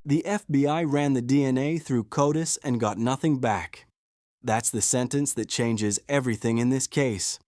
The FBI ran the DNA through CODIS and got nothing back. That's the sentence that changes everything in this case.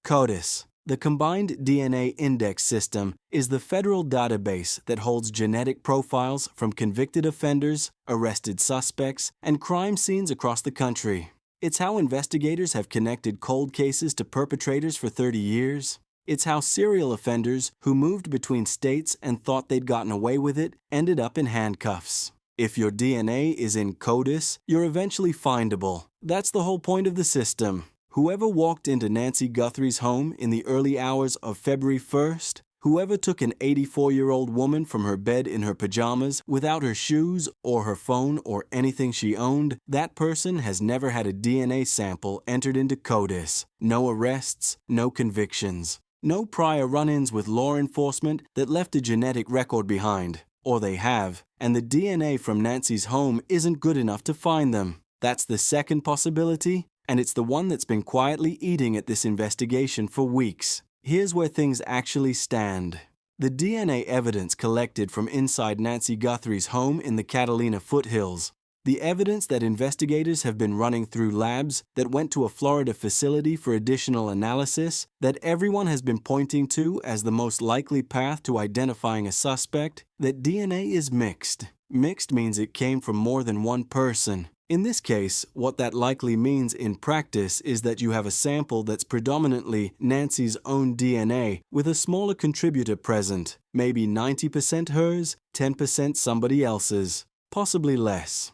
CODIS, the Combined DNA Index System, is the federal database that holds genetic profiles from convicted offenders, arrested suspects, and crime scenes across the country. It's how investigators have connected cold cases to perpetrators for 30 years. It's how serial offenders who moved between states and thought they'd gotten away with it ended up in handcuffs. If your DNA is in CODIS, you're eventually findable. That's the whole point of the system. Whoever walked into Nancy Guthrie's home in the early hours of February 1st, whoever took an 84-year-old woman from her bed in her pajamas without her shoes or her phone or anything she owned, that person has never had a DNA sample entered into CODIS. No arrests, no convictions. No prior run-ins with law enforcement that left a genetic record behind. Or they have, and the DNA from Nancy's home isn't good enough to find them. That's the second possibility, and it's the one that's been quietly eating at this investigation for weeks. Here's where things actually stand. The DNA evidence collected from inside Nancy Guthrie's home in the Catalina foothills, the evidence that investigators have been running through labs that went to a Florida facility for additional analysis, that everyone has been pointing to as the most likely path to identifying a suspect, that DNA is mixed. Mixed means it came from more than one person. In this case, what that likely means in practice is that you have a sample that's predominantly Nancy's own DNA with a smaller contributor present, maybe 90% hers, 10% somebody else's, possibly less.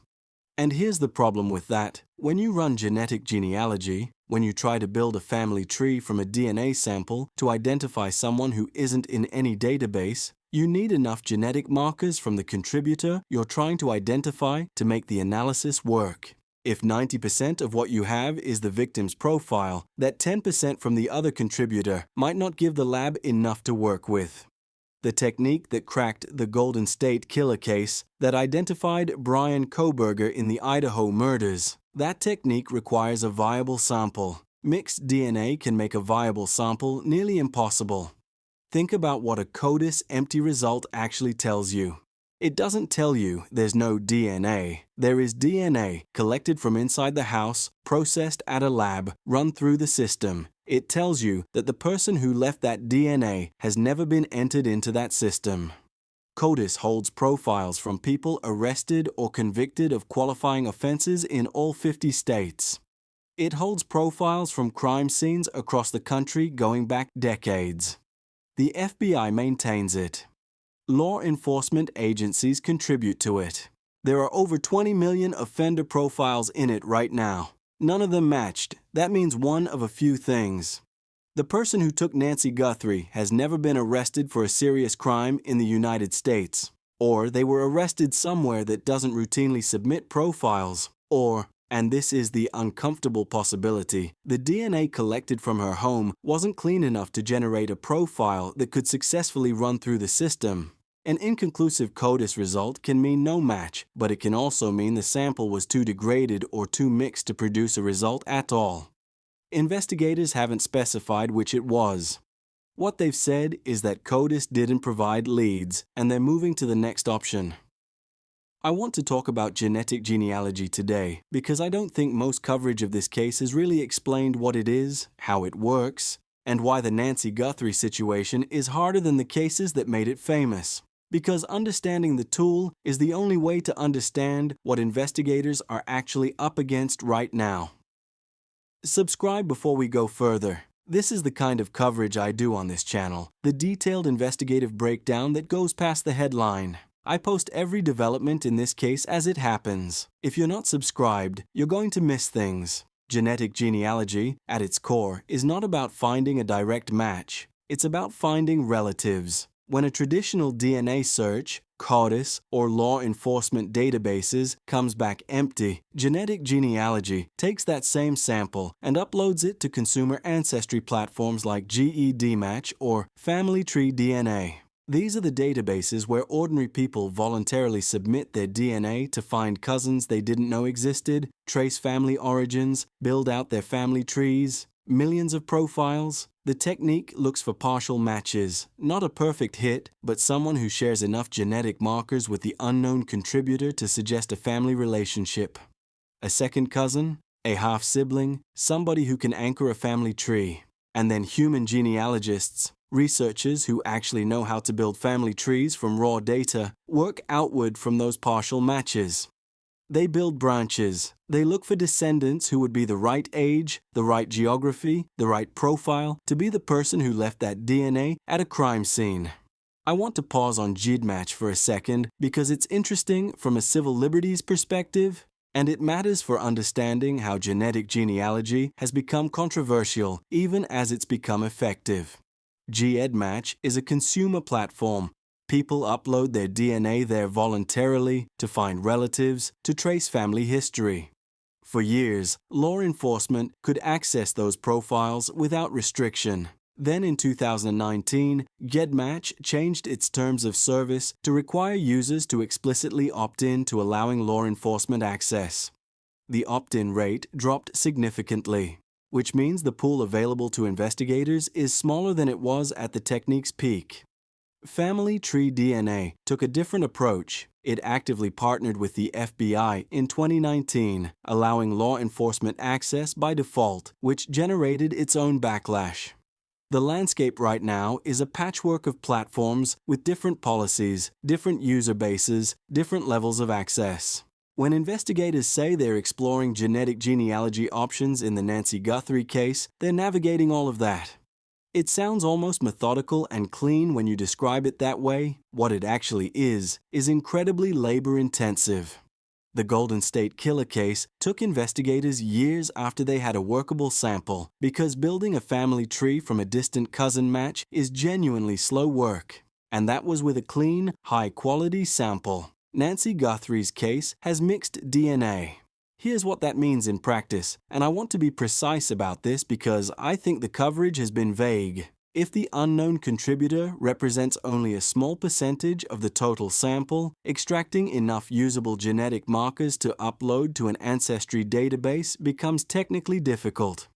And here's the problem with that. When you run genetic genealogy, when you try to build a family tree from a DNA sample to identify someone who isn't in any database, you need enough genetic markers from the contributor you're trying to identify to make the analysis work. If 90% of what you have is the victim's profile, that 10% from the other contributor might not give the lab enough to work with. The technique that cracked the Golden State Killer case that identified Brian Kohberger in the Idaho murders, that technique requires a viable sample. Mixed DNA can make a viable sample nearly impossible. Think about what a CODIS empty result actually tells you. It doesn't tell you there's no DNA. There is DNA collected from inside the house, processed at a lab, run through the system. It tells you that the person who left that DNA has never been entered into that system. CODIS holds profiles from people arrested or convicted of qualifying offenses in all 50 states. It holds profiles from crime scenes across the country going back decades. The FBI maintains it. Law enforcement agencies contribute to it. There are over 20 million offender profiles in it right now. None of them matched. That means one of a few things. The person who took Nancy Guthrie has never been arrested for a serious crime in the United States. Or they were arrested somewhere that doesn't routinely submit profiles. Or, and this is the uncomfortable possibility, the DNA collected from her home wasn't clean enough to generate a profile that could successfully run through the system. An inconclusive CODIS result can mean no match, but it can also mean the sample was too degraded or too mixed to produce a result at all. Investigators haven't specified which it was. What they've said is that CODIS didn't provide leads, and they're moving to the next option. I want to talk about genetic genealogy today because I don't think most coverage of this case has really explained what it is, how it works, and why the Nancy Guthrie situation is harder than the cases that made it famous. Because understanding the tool is the only way to understand what investigators are actually up against right now. Subscribe before we go further. This is the kind of coverage I do on this channel, the detailed investigative breakdown that goes past the headline. I post every development in this case as it happens. If you're not subscribed, you're going to miss things. Genetic genealogy, at its core, is not about finding a direct match. It's about finding relatives. When a traditional DNA search, CODIS, or law enforcement databases comes back empty, genetic genealogy takes that same sample and uploads it to consumer ancestry platforms like GEDmatch or Family Tree DNA. These are the databases where ordinary people voluntarily submit their DNA to find cousins they didn't know existed, trace family origins, build out their family trees. Millions of profiles? The technique looks for partial matches, not a perfect hit, but someone who shares enough genetic markers with the unknown contributor to suggest a family relationship. A second cousin? A half-sibling? Somebody who can anchor a family tree. And then human genealogists, researchers who actually know how to build family trees from raw data, work outward from those partial matches. They build branches. They look for descendants who would be the right age, the right geography, the right profile to be the person who left that DNA at a crime scene. I want to pause on GEDmatch for a second because it's interesting from a civil liberties perspective, and it matters for understanding how genetic genealogy has become controversial even as it's become effective. GEDmatch is a consumer platform. People upload their DNA there voluntarily to find relatives, to trace family history. For years, law enforcement could access those profiles without restriction. Then in 2019, GEDmatch changed its terms of service to require users to explicitly opt in to allowing law enforcement access. The opt-in rate dropped significantly, which means the pool available to investigators is smaller than it was at the technique's peak. Family Tree DNA took a different approach. It actively partnered with the FBI in 2019, allowing law enforcement access by default, which generated its own backlash. The landscape right now is a patchwork of platforms with different policies, different user bases, different levels of access. When investigators say they're exploring genetic genealogy options in the Nancy Guthrie case, they're navigating all of that. It sounds almost methodical and clean when you describe it that way. What it actually is incredibly labor-intensive. The Golden State Killer case took investigators years after they had a workable sample because building a family tree from a distant cousin match is genuinely slow work. And that was with a clean, high-quality sample. Nancy Guthrie's case has mixed DNA. Here's what that means in practice, and I want to be precise about this because I think the coverage has been vague. If the unknown contributor represents only a small percentage of the total sample, extracting enough usable genetic markers to upload to an ancestry database becomes technically difficult.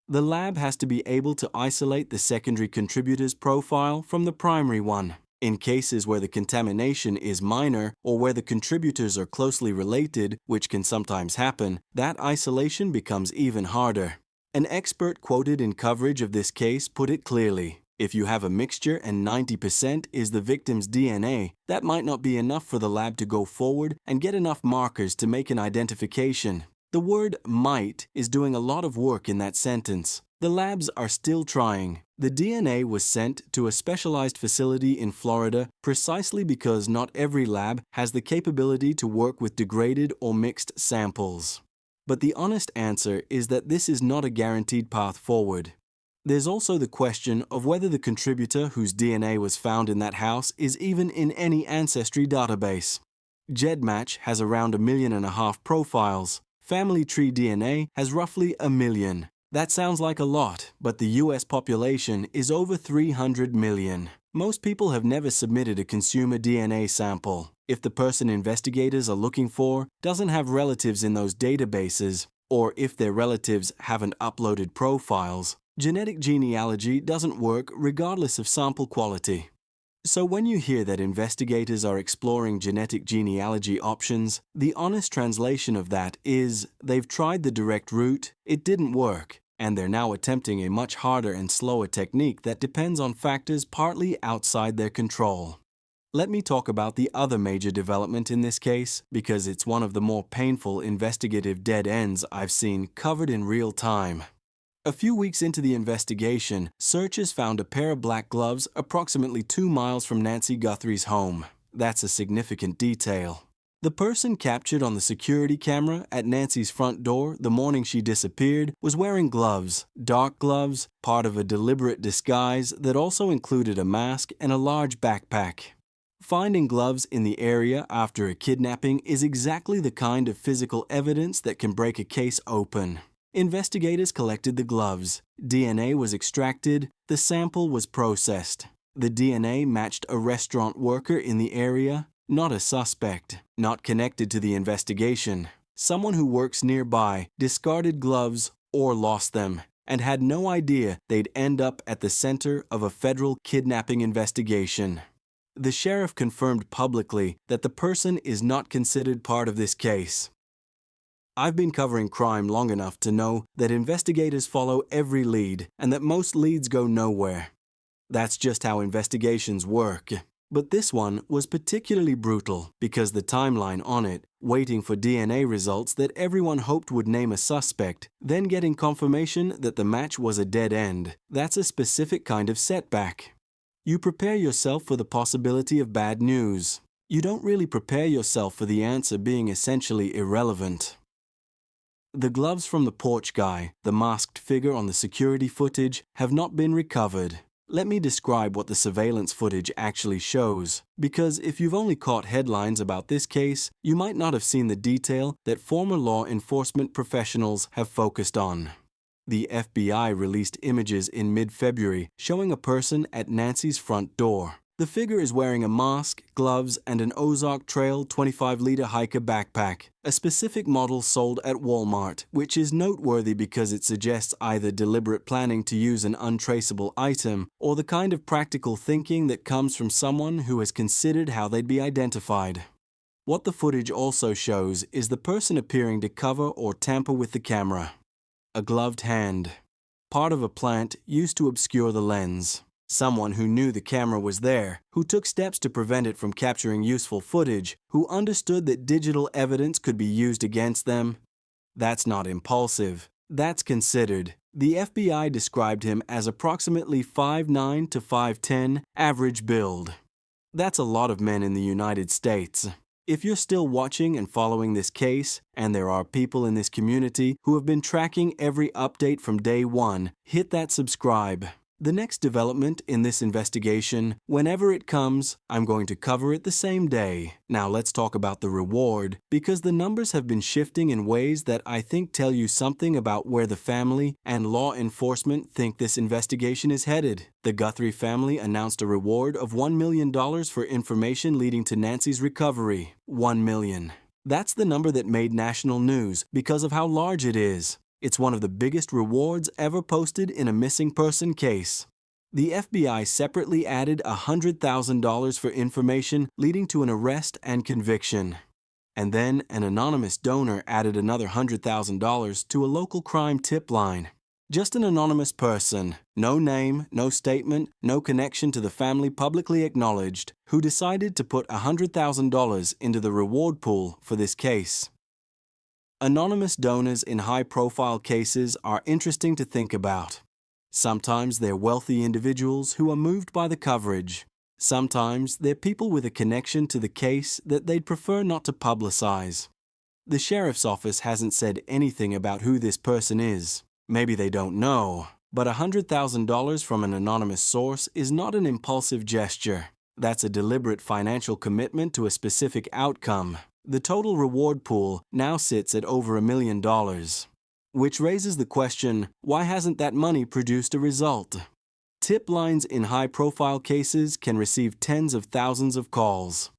The lab has to be able to isolate the secondary contributor's profile from the primary one. In cases where the contamination is minor or where the contributors are closely related, which can sometimes happen, that isolation becomes even harder. An expert quoted in coverage of this case put it clearly. If you have a mixture and 90% is the victim's DNA, that might not be enough for the lab to go forward and get enough markers to make an identification. The word might is doing a lot of work in that sentence. The labs are still trying. The DNA was sent to a specialized facility in Florida precisely because not every lab has the capability to work with degraded or mixed samples. But the honest answer is that this is not a guaranteed path forward. There's also the question of whether the contributor whose DNA was found in that house is even in any ancestry database. GEDmatch has around 1.5 million profiles. Family Tree DNA has roughly 1 million. That sounds like a lot, but the US population is over 300 million. Most people have never submitted a consumer DNA sample. If the person investigators are looking for doesn't have relatives in those databases, or if their relatives haven't uploaded profiles, genetic genealogy doesn't work regardless of sample quality. So when you hear that investigators are exploring genetic genealogy options, the honest translation of that is they've tried the direct route, it didn't work, and they're now attempting a much harder and slower technique that depends on factors partly outside their control. Let me talk about the other major development in this case, because it's one of the more painful investigative dead ends I've seen covered in real time. A few weeks into the investigation, searchers found a pair of black gloves approximately 2 miles from Nancy Guthrie's home. That's a significant detail. The person captured on the security camera at Nancy's front door the morning she disappeared was wearing gloves, dark gloves, part of a deliberate disguise that also included a mask and a large backpack. Finding gloves in the area after a kidnapping is exactly the kind of physical evidence that can break a case open. Investigators collected the gloves. DNA was extracted. The sample was processed. The DNA matched a restaurant worker in the area, not a suspect, not connected to the investigation. Someone who works nearby discarded gloves or lost them, and had no idea they'd end up at the center of a federal kidnapping investigation. The sheriff confirmed publicly that the person is not considered part of this case. I've been covering crime long enough to know that investigators follow every lead and that most leads go nowhere. That's just how investigations work. But this one was particularly brutal because the timeline on it, waiting for DNA results that everyone hoped would name a suspect, then getting confirmation that the match was a dead end, that's a specific kind of setback. You prepare yourself for the possibility of bad news. You don't really prepare yourself for the answer being essentially irrelevant. The gloves from the porch guy, the masked figure on the security footage, have not been recovered. Let me describe what the surveillance footage actually shows, because if you've only caught headlines about this case, you might not have seen the detail that former law enforcement professionals have focused on. The FBI released images in mid-February showing a person at Nancy's front door. The figure is wearing a mask, gloves, and an Ozark Trail 25-liter hiker backpack, a specific model sold at Walmart, which is noteworthy because it suggests either deliberate planning to use an untraceable item or the kind of practical thinking that comes from someone who has considered how they'd be identified. What the footage also shows is the person appearing to cover or tamper with the camera. A gloved hand. Part of a plant used to obscure the lens. Someone who knew the camera was there, who took steps to prevent it from capturing useful footage, who understood that digital evidence could be used against them. That's not impulsive. That's considered. The FBI described him as approximately 5'9" to 5'10", average build. That's a lot of men in the United States. If you're still watching and following this case, and there are people in this community who have been tracking every update from day one, hit that subscribe. The next development in this investigation, whenever it comes, I'm going to cover it the same day. Now let's talk about the reward, because the numbers have been shifting in ways that I think tell you something about where the family and law enforcement think this investigation is headed. The Guthrie family announced a reward of $1 million for information leading to Nancy's recovery. $1 million. That's the number that made national news because of how large it is. It's one of the biggest rewards ever posted in a missing person case. The FBI separately added $100,000 for information leading to an arrest and conviction. And then an anonymous donor added another $100,000 to a local crime tip line. Just an anonymous person, no name, no statement, no connection to the family publicly acknowledged, who decided to put $100,000 into the reward pool for this case. Anonymous donors in high-profile cases are interesting to think about. Sometimes they're wealthy individuals who are moved by the coverage. Sometimes they're people with a connection to the case that they'd prefer not to publicize. The sheriff's office hasn't said anything about who this person is. Maybe they don't know. But $100,000 from an anonymous source is not an impulsive gesture. That's a deliberate financial commitment to a specific outcome. The total reward pool now sits at over $1 million. Which raises the question, why hasn't that money produced a result? Tip lines in high-profile cases can receive tens of thousands of calls.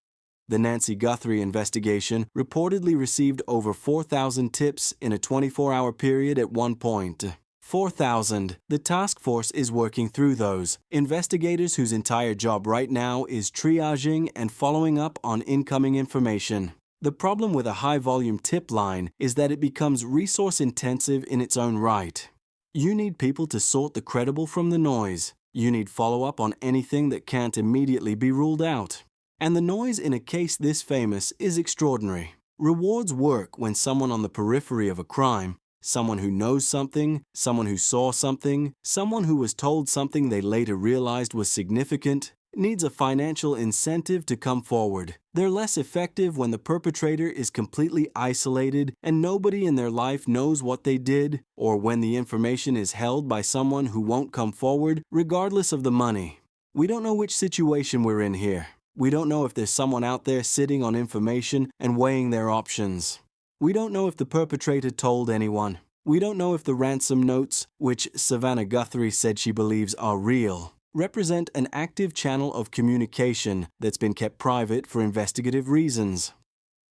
The Nancy Guthrie investigation reportedly received over 4,000 tips in a 24-hour period at one point. 4,000. The task force is working through those. Investigators whose entire job right now is triaging and following up on incoming information. The problem with a high-volume tip line is that it becomes resource-intensive in its own right. You need people to sort the credible from the noise. You need follow-up on anything that can't immediately be ruled out. And the noise in a case this famous is extraordinary. Rewards work when someone on the periphery of a crime, someone who knows something, someone who saw something, someone who was told something they later realized was significant, needs a financial incentive to come forward. They're less effective when the perpetrator is completely isolated and nobody in their life knows what they did, or when the information is held by someone who won't come forward regardless of the money. We don't know which situation we're in here. We don't know if there's someone out there sitting on information and weighing their options. We don't know if the perpetrator told anyone. We don't know if the ransom notes, which Savannah Guthrie said she believes are real, represent an active channel of communication that's been kept private for investigative reasons.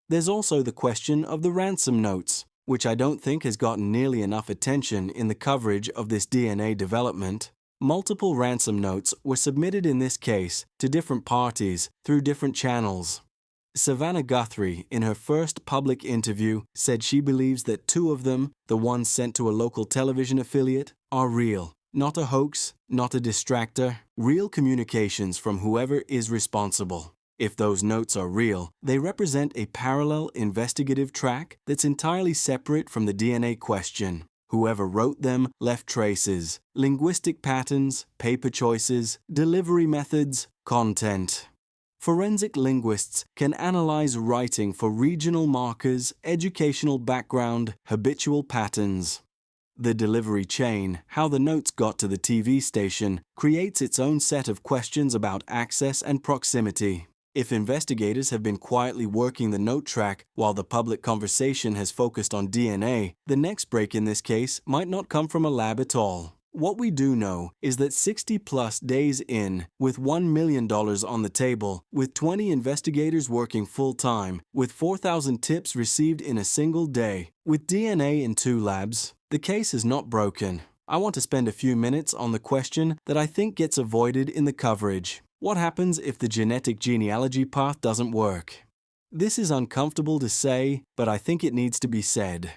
There's also the question of the ransom notes. which I don't think has gotten nearly enough attention in the coverage of this DNA development. Multiple ransom notes were submitted in this case to different parties through different channels. Savannah Guthrie, in her first public interview, said she believes that 2 of them, the ones sent to a local television affiliate, are real. Not a hoax, not a distractor, real communications from whoever is responsible. If those notes are real, they represent a parallel investigative track that's entirely separate from the DNA question. Whoever wrote them left traces, linguistic patterns, paper choices, delivery methods, content. Forensic linguists can analyze writing for regional markers, educational background, habitual patterns. The delivery chain, how the notes got to the TV station, creates its own set of questions about access and proximity. If investigators have been quietly working the note track while the public conversation has focused on DNA, the next break in this case might not come from a lab at all. What we do know is that 60-plus days in, with $1 million on the table, with 20 investigators working full-time, with 4,000 tips received in a single day, with DNA in 2 labs, the case is not broken. I want to spend a few minutes on the question that I think gets avoided in the coverage. What happens if the genetic genealogy path doesn't work? This is uncomfortable to say, but I think it needs to be said.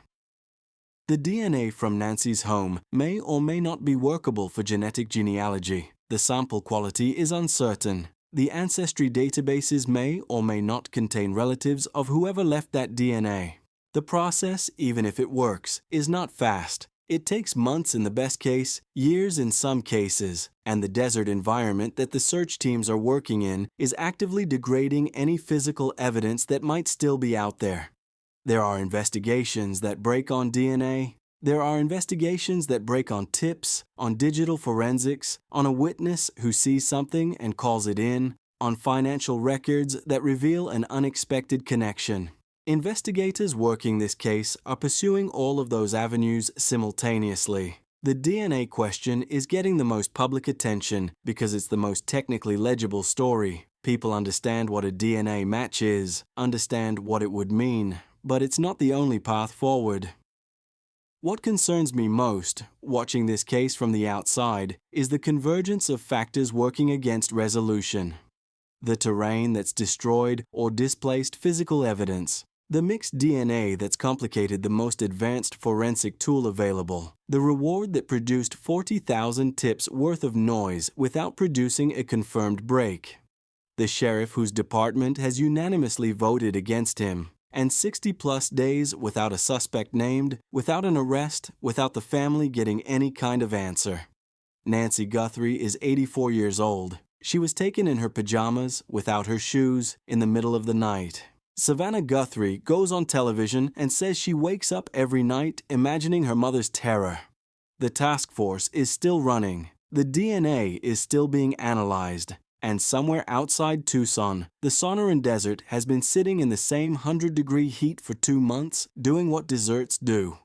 The DNA from Nancy's home may or may not be workable for genetic genealogy. The sample quality is uncertain. The ancestry databases may or may not contain relatives of whoever left that DNA. The process, even if it works, is not fast. It takes months in the best case, years in some cases, and the desert environment that the search teams are working in is actively degrading any physical evidence that might still be out there. There are investigations that break on DNA. There are investigations that break on tips, on digital forensics, on a witness who sees something and calls it in, on financial records that reveal an unexpected connection. Investigators working this case are pursuing all of those avenues simultaneously. The DNA question is getting the most public attention because it's the most technically legible story. People understand what a DNA match is, understand what it would mean, but it's not the only path forward. What concerns me most, watching this case from the outside, is the convergence of factors working against resolution. The terrain that's destroyed or displaced physical evidence, the mixed DNA that's complicated the most advanced forensic tool available, the reward that produced 40,000 tips worth of noise without producing a confirmed break, the sheriff whose department has unanimously voted against him, and 60-plus days without a suspect named, without an arrest, without the family getting any kind of answer. Nancy Guthrie is 84 years old. She was taken in her pajamas, without her shoes, in the middle of the night. Savannah Guthrie goes on television and says she wakes up every night imagining her mother's terror. The task force is still running. The DNA is still being analyzed. And somewhere outside Tucson, the Sonoran Desert has been sitting in the same 100-degree heat for 2 months, doing what deserts do.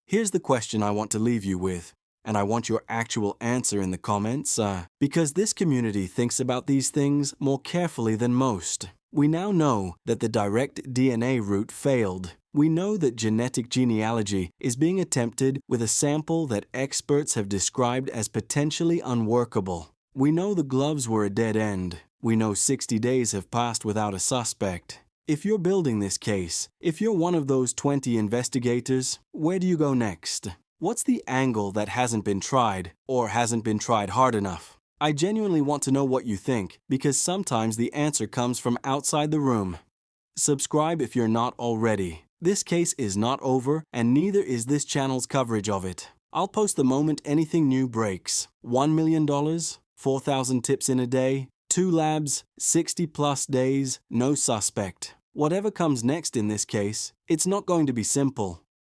Here's the question I want to leave you with, and I want your actual answer in the comments, because this community thinks about these things more carefully than most. We now know that the direct DNA route failed. We know that genetic genealogy is being attempted with a sample that experts have described as potentially unworkable. We know the gloves were a dead end. We know 60 days have passed without a suspect. If you're building this case, if you're one of those 20 investigators, where do you go next? What's the angle that hasn't been tried, or hasn't been tried hard enough? I genuinely want to know what you think, because sometimes the answer comes from outside the room. Subscribe if you're not already. This case is not over, and neither is this channel's coverage of it. I'll post the moment anything new breaks. $1 million? 4,000 tips in a day, 2 labs, 60-plus days, no suspect. Whatever comes next in this case, it's not going to be simple.